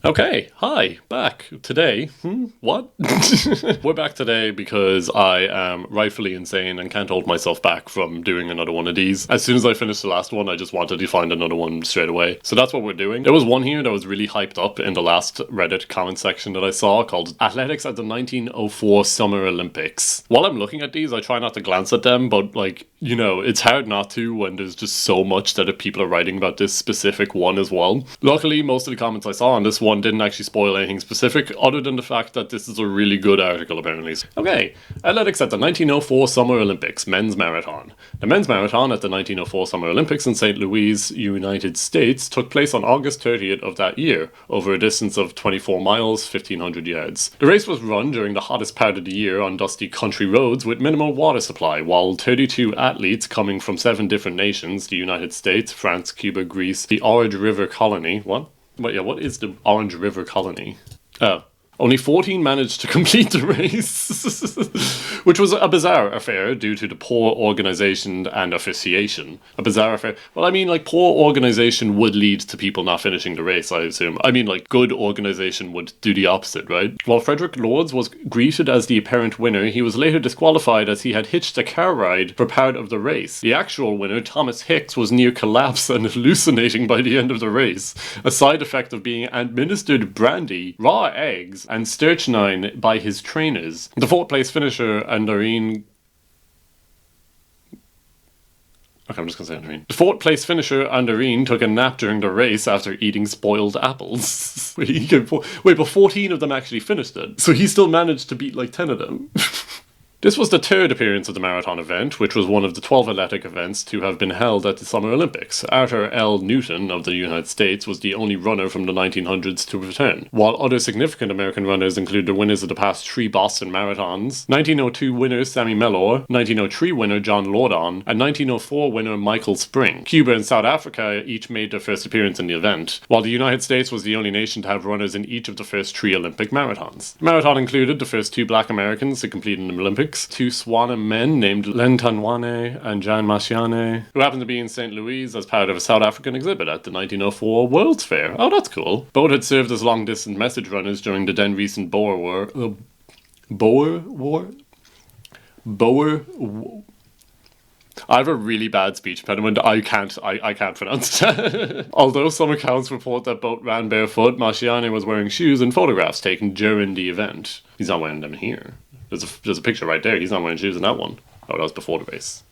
Okay, hi, back today. What? We're back today because I am rightfully insane and can't hold myself back from doing another one of these. As soon as I finished the last one, I just wanted to find another one straight away. So that's what we're doing. There was one here that was really hyped up in the last Reddit comment section that I saw called Athletics at the 1904 Summer Olympics. While I'm looking at these, I try not to glance at them, but it's hard not to when there's just so much that people are writing about this specific one as well. Luckily, most of the comments I saw on this one didn't actually spoil anything specific, other than the fact that this is a really good article, apparently. Okay, athletics at the 1904 Summer Olympics, men's marathon. The men's marathon at the 1904 Summer Olympics in St. Louis, United States, took place on August 30th of that year, over a distance of 24 miles, 1,500 yards. The race was run during the hottest part of the year on dusty country roads with minimal water supply, while 32 athletes coming from 7 different nations, the United States, France, Cuba, Greece, the Orange River Colony, what is the Orange River Colony? Oh. Only 14 managed to complete the race, which was a bizarre affair due to the poor organisation and officiation. A bizarre affair. Well, poor organisation would lead to people not finishing the race, I assume. Good organisation would do the opposite, right? While Frederick Lords was greeted as the apparent winner, he was later disqualified as he had hitched a car ride for part of the race. The actual winner, Thomas Hicks, was near collapse and hallucinating by the end of the race, a side effect of being administered brandy, raw eggs, and strychnine by his trainers. The 4th place finisher, Andarine... Okay, I'm just gonna say Andarine. The 4th place finisher, Andarine, took a nap during the race after eating spoiled apples. Wait, but 14 of them actually finished it. So he still managed to beat 10 of them. This was the 3rd appearance of the marathon event, which was one of the 12 athletic events to have been held at the Summer Olympics. Arthur L. Newton of the United States was the only runner from the 1900s to return, while other significant American runners include the winners of the past 3 Boston Marathons, 1902 winner Sammy Mellor, 1903 winner John Lordon, and 1904 winner Michael Spring. Cuba and South Africa each made their first appearance in the event, while the United States was the only nation to have runners in each of the first 3 Olympic marathons. The marathon included the first 2 black Americans to compete in the Olympics, 2 Swana men named Len Tanwane and Jan Mashiane, who happened to be in St. Louis as part of a South African exhibit at the 1904 World's Fair. Oh, that's cool. Both had served as long-distance message runners during the then recent Boer War. I have a really bad speech impediment. I can't pronounce it. Although some accounts report that both ran barefoot, Mashiane was wearing shoes in photographs taken during the event. He's not wearing them here. There's a picture right there. He's not wearing shoes in that one. Oh, that was before the race.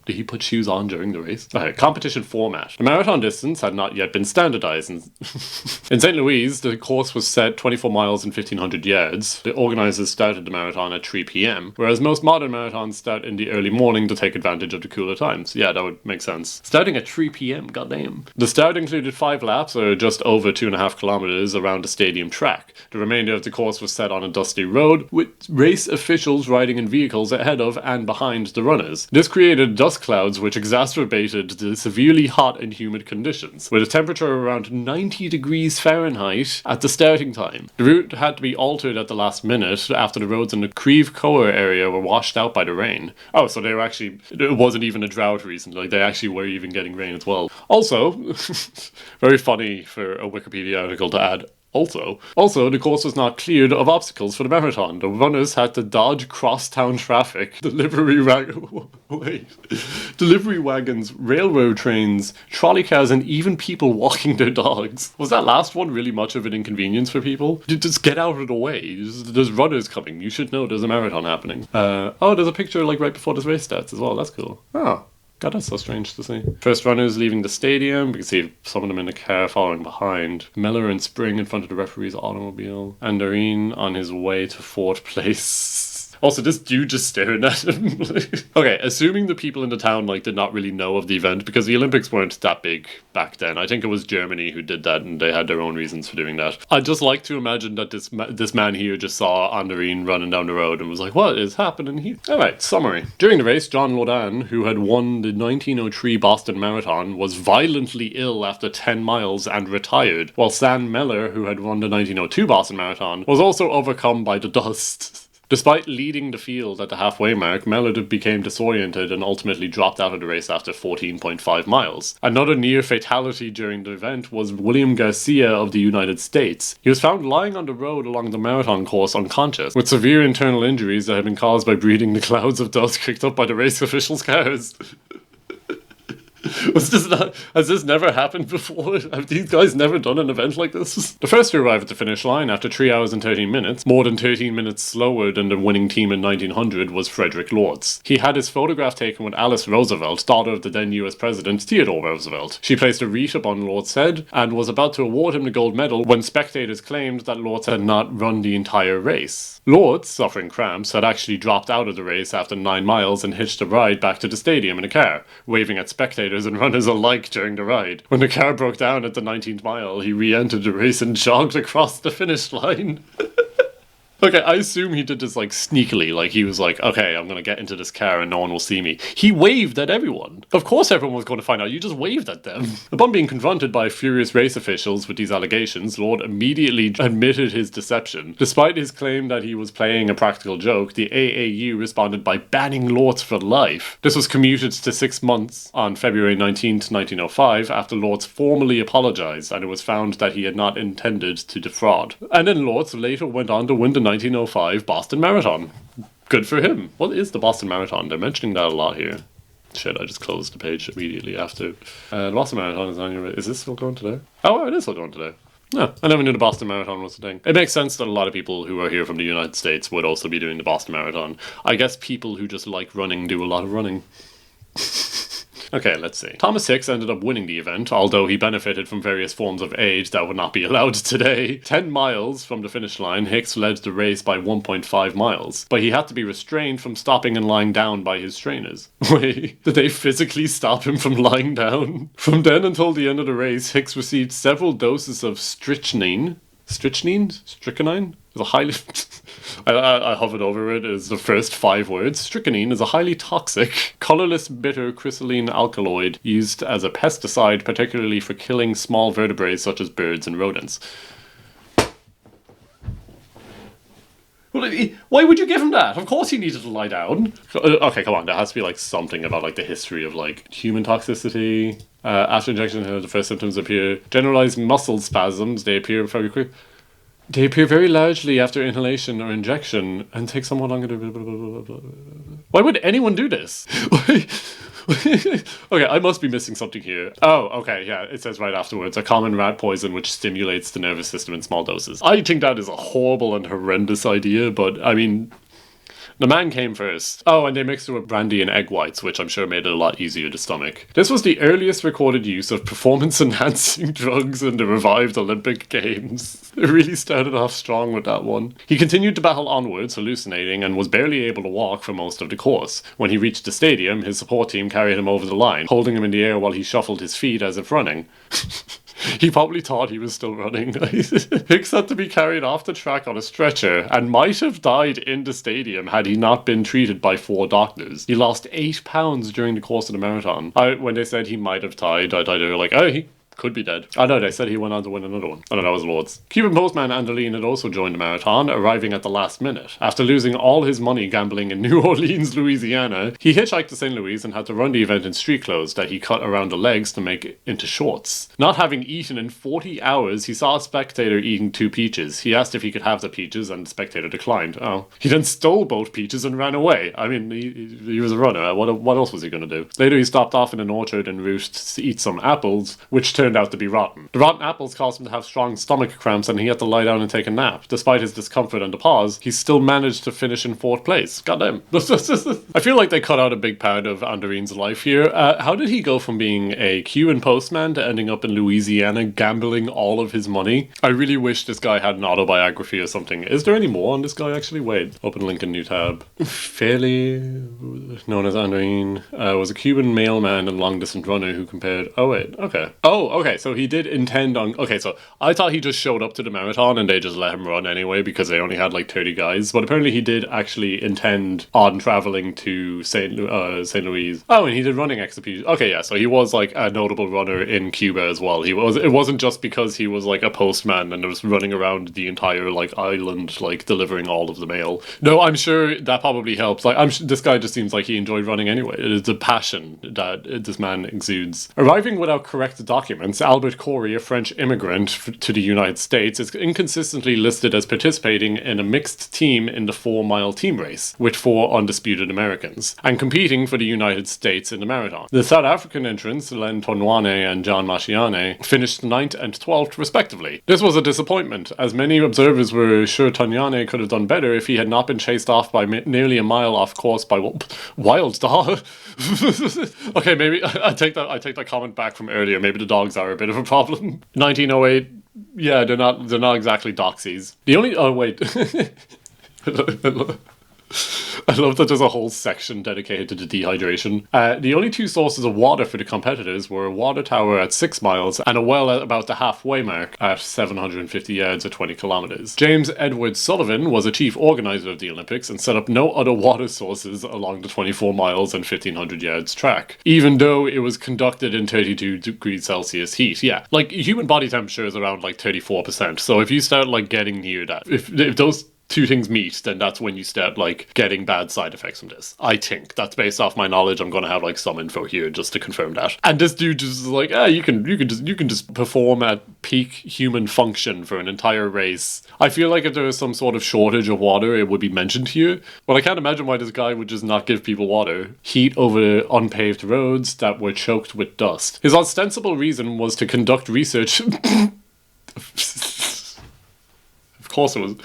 Did he put shoes on during the race? Okay, competition format. The marathon distance had not yet been standardized. In St. Louis, the course was set 24 miles and 1,500 yards. The organizers started the marathon at 3 p.m., whereas most modern marathons start in the early morning to take advantage of the cooler times. Yeah, that would make sense. Starting at 3 p.m., goddamn. The start included 5 laps, or just over 2.5 kilometers, around the stadium track. The remainder of the course was set on a dusty road, with race officials riding in vehicles ahead of and behind the runners. This created dust clouds which exacerbated the severely hot and humid conditions, with a temperature around 90 degrees Fahrenheit at the starting time. The route had to be altered at the last minute after the roads in the Creve Coeur area were washed out by the rain. Oh, so it wasn't even a drought recently, they actually were even getting rain as well. Also, very funny for a Wikipedia article to add, Also, the course was not cleared of obstacles for the marathon. The runners had to dodge cross-town traffic, delivery wagons, railroad trains, trolley cars, and even people walking their dogs. Was that last one really much of an inconvenience for people? Just get out of the way. There's runners coming. You should know there's a marathon happening. There's a picture right before this race starts as well. That's cool. Oh. God, that's so strange to see. First runners leaving the stadium. We can see some of them in the car following behind. Mellor and Spring in front of the referee's automobile. Andarine on his way to 4th place. Also, this dude just staring at him. Okay, assuming the people in the town did not really know of the event, because the Olympics weren't that big back then. I think it was Germany who did that, and they had their own reasons for doing that. I'd just like to imagine that this man here just saw Andarine running down the road and was like, what is happening here? Alright, summary. During the race, John Lordon, who had won the 1903 Boston Marathon, was violently ill after 10 miles and retired, while Sam Mellor, who had won the 1902 Boston Marathon, was also overcome by the dust. Despite leading the field at the halfway mark, Mellor became disoriented and ultimately dropped out of the race after 14.5 miles. Another near fatality during the event was William Garcia of the United States. He was found lying on the road along the marathon course unconscious, with severe internal injuries that had been caused by breathing the clouds of dust kicked up by the race officials' cars. Has this never happened before? Have these guys never done an event like this? The first to arrive at the finish line after 3 hours and 13 minutes, more than 13 minutes slower than the winning team in 1900, was Frederick Lords. He had his photograph taken with Alice Roosevelt, daughter of the then US President Theodore Roosevelt. She placed a wreath upon Lords' head and was about to award him the gold medal when spectators claimed that Lords had not run the entire race. Lords, suffering cramps, had actually dropped out of the race after 9 miles and hitched a ride back to the stadium in a car, waving at spectators and runners alike during the ride. When the car broke down at the 19th mile, he re-entered the race and jogged across the finish line. Okay, I assume he did this like sneakily, like he was like, okay, I'm gonna get into this car and no one will see me. He waved at everyone. Of course everyone was going to find out, you just waved at them. Upon being confronted by furious race officials with these allegations, Lord immediately admitted his deception. Despite his claim that he was playing a practical joke, the AAU responded by banning Lords for life. This was commuted to 6 months on February 19th, 1905, after Lords formally apologized and it was found that he had not intended to defraud. And then Lords later went on to win the 1905 Boston Marathon. Good for him. What is the Boston Marathon? They're mentioning that a lot here. Shit, I just closed the page immediately after. The Boston Marathon is on your... Is this still going today? Oh, it is still going today. No, I never knew the Boston Marathon was the thing. It makes sense that a lot of people who are here from the United States would also be doing the Boston Marathon. I guess people who just like running do a lot of running. Okay, let's see. Thomas Hicks ended up winning the event, although he benefited from various forms of aid that would not be allowed today. 10 miles from the finish line, Hicks led the race by 1.5 miles, but he had to be restrained from stopping and lying down by his trainers. Wait, did they physically stop him from lying down? From then until the end of the race, Hicks received several doses of strychnine? Strychnine? Is a highly... I hovered over it as the first 5 words. Strychnine is a highly toxic, colorless, bitter crystalline alkaloid used as a pesticide, particularly for killing small vertebrates such as birds and rodents. Well, why would you give him that? Of course he needed to lie down. Okay, come on. There has to be like something about like the history of like human toxicity. After injection, the first symptoms appear. Generalized muscle spasms. They appear very quick. They appear very largely after inhalation or injection and take somewhat longer to... Why would anyone do this? Okay, I must be missing something here. Oh, okay, yeah, it says right afterwards, a common rat poison which stimulates the nervous system in small doses. I think that is a horrible and horrendous idea, but I mean... The man came first. Oh, and they mixed it with brandy and egg whites, which I'm sure made it a lot easier to stomach. This was the earliest recorded use of performance-enhancing drugs in the revived Olympic Games. It really started off strong with that one. He continued to battle onwards, hallucinating, and was barely able to walk for most of the course. When he reached the stadium, his support team carried him over the line, holding him in the air while he shuffled his feet as if running. He probably thought he was still running. Hicks had to be carried off the track on a stretcher and might have died in the stadium had he not been treated by 4 doctors. He lost 8 pounds during the course of the marathon. When they said he might have died, I thought they were like, oh, he could be dead. I know, they said he went on to win another one. I don't know, it was Lords. Cuban postman Andaline had also joined the marathon, arriving at the last minute. After losing all his money gambling in New Orleans, Louisiana, he hitchhiked to St. Louis and had to run the event in street clothes that he cut around the legs to make into shorts. Not having eaten in 40 hours, he saw a spectator eating 2 peaches. He asked if he could have the peaches, and the spectator declined. Oh. He then stole both peaches and ran away. I mean, he was a runner. What else was he going to do? Later, he stopped off in an orchard en route to eat some apples, which turned out to be rotten. The rotten apples caused him to have strong stomach cramps and he had to lie down and take a nap. Despite his discomfort and the pause, he still managed to finish in 4th place. Goddamn. I feel like they cut out a big part of Andarine's life here. How did he go from being a Cuban postman to ending up in Louisiana gambling all of his money? I really wish this guy had an autobiography or something. Is there any more on this guy actually? Wait. Open link in new tab. Fairly known as Andarine was a Cuban mailman and long-distance runner who compared... Oh, wait. Okay. Oh, okay, so he did intend on... Okay, so I thought he just showed up to the marathon and they just let him run anyway because they only had like 30 guys. But apparently he did actually intend on traveling to St. Louis. Oh, and he did running exhibitions. Okay, yeah, so he was like a notable runner in Cuba as well. It wasn't just because he was like a postman and was running around the entire like island, like delivering all of the mail. No, I'm sure that probably helps. Like, this guy just seems like he enjoyed running anyway. It is the passion that this man exudes. Arriving without correct documents, Albert Corey, a French immigrant to the United States, is inconsistently listed as participating in a mixed team in the 4-mile team race with 4 undisputed Americans and competing for the United States in the marathon. The South African entrants, Len Tonwane and John Mashiane, finished 9th and 12th respectively. This was a disappointment, as many observers were sure Tonwane could have done better if he had not been chased off by nearly a mile off course by wild dog. Okay, maybe I take that comment back from earlier. Maybe the dogs are a bit of a problem. 1908. Yeah, they're not exactly doxies. The only wait. I love that there's a whole section dedicated to the dehydration. The only 2 sources of water for the competitors were a water tower at 6 miles and a well at about the halfway mark at 750 yards or 20 kilometers. James Edward Sullivan was a chief organizer of the Olympics and set up no other water sources along the 24 miles and 1500 yards track, even though it was conducted in 32 degrees Celsius heat. Yeah, like human body temperature is around like 34%. So if you start like getting near that, if those 2 things meet, then that's when you start like getting bad side effects from this. I think that's based off my knowledge. I'm going to have like some info here just to confirm that. And this dude just is like, you can just perform at peak human function for an entire race. I feel like if there was some sort of shortage of water, it would be mentioned here. But I can't imagine why this guy would just not give people water. Heat over unpaved roads that were choked with dust. His ostensible reason was to conduct research. Of course it was.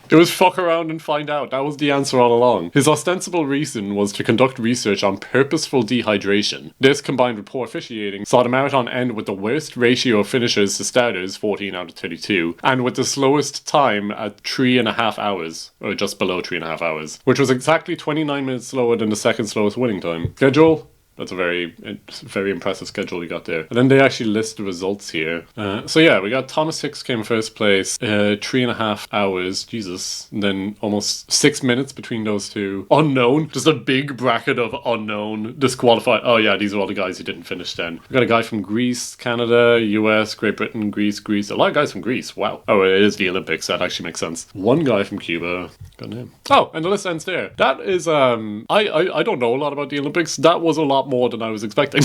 It was fuck around and find out. That was the answer all along. His ostensible reason was to conduct research on purposeful dehydration. This, combined with poor officiating, saw the marathon end with the worst ratio of finishers to starters, 14 out of 32, and with the slowest time at 3.5 hours, or just below 3.5 hours, which was exactly 29 minutes slower than the second slowest winning time. Schedule? That's a very impressive schedule you got there. And then they actually list the results here. So yeah, we got Thomas Hicks came first place, 3.5 hours, Jesus. And then almost 6 minutes between those two. Unknown, just a big bracket of unknown, disqualified. Oh yeah, these are all the guys who didn't finish then. We got a guy from Greece, Canada, US, Great Britain, Greece. A lot of guys from Greece, wow. Oh, it is the Olympics, that actually makes sense. One guy from Cuba, got name. Oh, and the list ends there. That is, I don't know a lot about the Olympics. That was a lot more than I was expecting.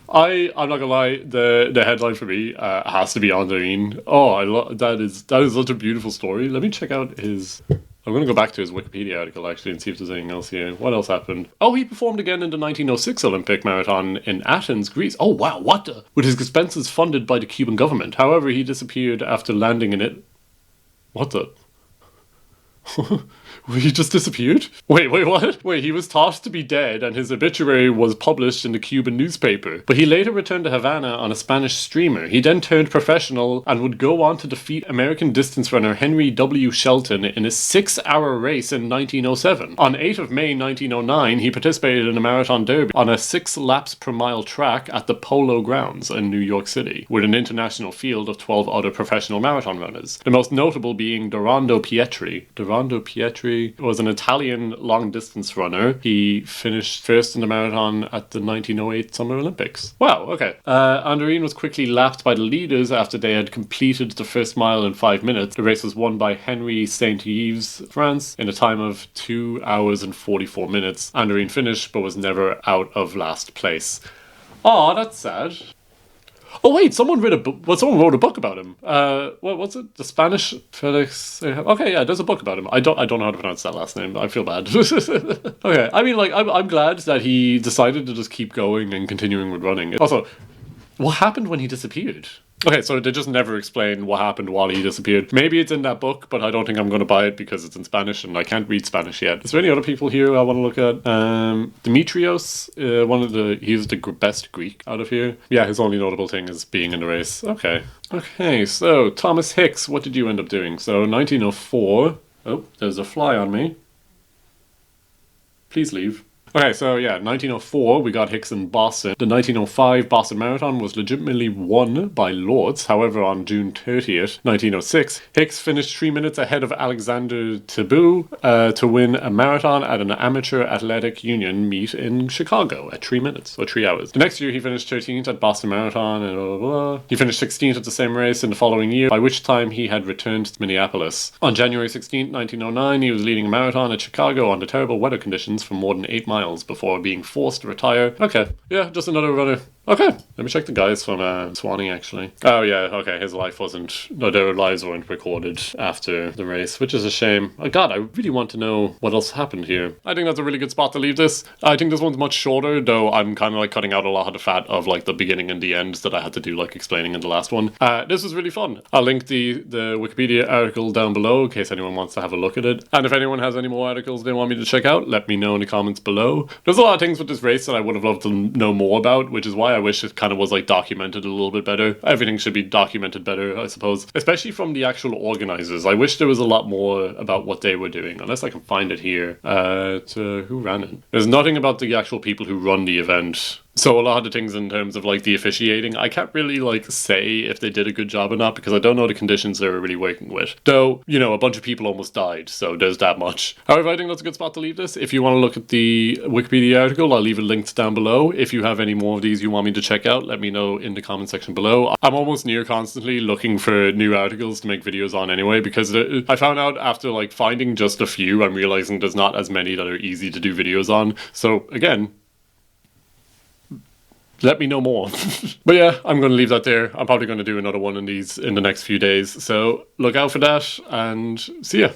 I'm not gonna lie, the headline for me has to be Andorine. Oh, that is such a beautiful story. Let me check out his... I'm going to go back to his Wikipedia article actually and see if there's anything else here. What else happened? Oh, he performed again in the 1906 Olympic Marathon in Athens, Greece. Oh wow, what the? With his expenses funded by the Cuban government. However, he disappeared after landing in it. What the? He just disappeared? Wait, what? Wait, he was thought to be dead and his obituary was published in the Cuban newspaper. But he later returned to Havana on a Spanish streamer. He then turned professional and would go on to defeat American distance runner Henry W. Shelton in a 6-hour race in 1907. On 8th of May 1909, he participated in a marathon derby on a 6 laps per mile track at the Polo Grounds in New York City, with an international field of 12 other professional marathon runners. The most notable being Dorando Pietri. Dorando Pietri was an Italian long-distance runner. He finished first in the marathon at the 1908 Summer Olympics. Wow, okay. Andorine was quickly lapped by the leaders after they had completed the first mile in 5 minutes. The race was won by Henry Saint-Yves, France, in a time of 2 hours and 44 minutes. Andorine finished, but was never out of last place. Aw, that's sad. Oh wait, someone wrote a book about him. What's it? The Spanish Felix. Okay, yeah, there's a book about him. I don't know how to pronounce that last name. I feel bad. Okay, I mean, like, I'm glad that he decided to just keep going and continuing with running. Also, what happened when he disappeared? Okay, so they just never explain what happened while he disappeared. Maybe it's in that book, but I don't think I'm going to buy it because it's in Spanish and I can't read Spanish yet. Is there any other people here I want to look at? Demetrios, he's the best Greek out of here. Yeah, his only notable thing is being in the race. Okay. Okay, so Thomas Hicks, what did you end up doing? So 1904. Oh, there's a fly on me. Please leave. Okay, so yeah, 1904, we got Hicks in Boston. The 1905 Boston Marathon was legitimately won by Lords. However, on June 30th, 1906, Hicks finished 3 minutes ahead of Alexander Taboo to win a marathon at an amateur athletic union meet in Chicago at 3 minutes, or 3 hours. The next year, he finished 13th at Boston Marathon, and blah, blah, blah. He finished 16th at the same race in the following year, by which time he had returned to Minneapolis. On January 16th, 1909, he was leading a marathon at Chicago under terrible weather conditions for more than 8 miles before being forced to retire. Okay, yeah, just another runner. Okay, let me check the guys from Swanee, actually. Oh yeah, okay, his life wasn't, no, their lives weren't recorded after the race, which is a shame. Oh god, I really want to know what else happened here. I think that's a really good spot to leave this. I think this one's much shorter, though I'm kind of like cutting out a lot of the fat of like the beginning and the end that I had to do like explaining in the last one. This was really fun. I'll link the Wikipedia article down below in case anyone wants to have a look at it. And if anyone has any more articles they want me to check out, let me know in the comments below. There's a lot of things with this race that I would have loved to know more about, which is why I wish it kind of was like documented a little bit better. Everything should be documented better, I suppose. Especially from the actual organizers. I wish there was a lot more about what they were doing, unless I can find it here. Who ran it? There's nothing about the actual people who run the event. So a lot of the things in terms of like the officiating, I can't really like say if they did a good job or not because I don't know the conditions they were really working with. Though, you know, a bunch of people almost died, so there's that much. However, I think that's a good spot to leave this. If you want to look at the Wikipedia article, I'll leave it linked down below. If you have any more of these you want me to check out, let me know in the comment section below. I'm almost near constantly looking for new articles to make videos on anyway because I found out after like finding just a few, I'm realizing there's not as many that are easy to do videos on. So again, let me know more. But yeah, I'm going to leave that there. I'm probably going to do another one of these in the next few days. So look out for that and see ya.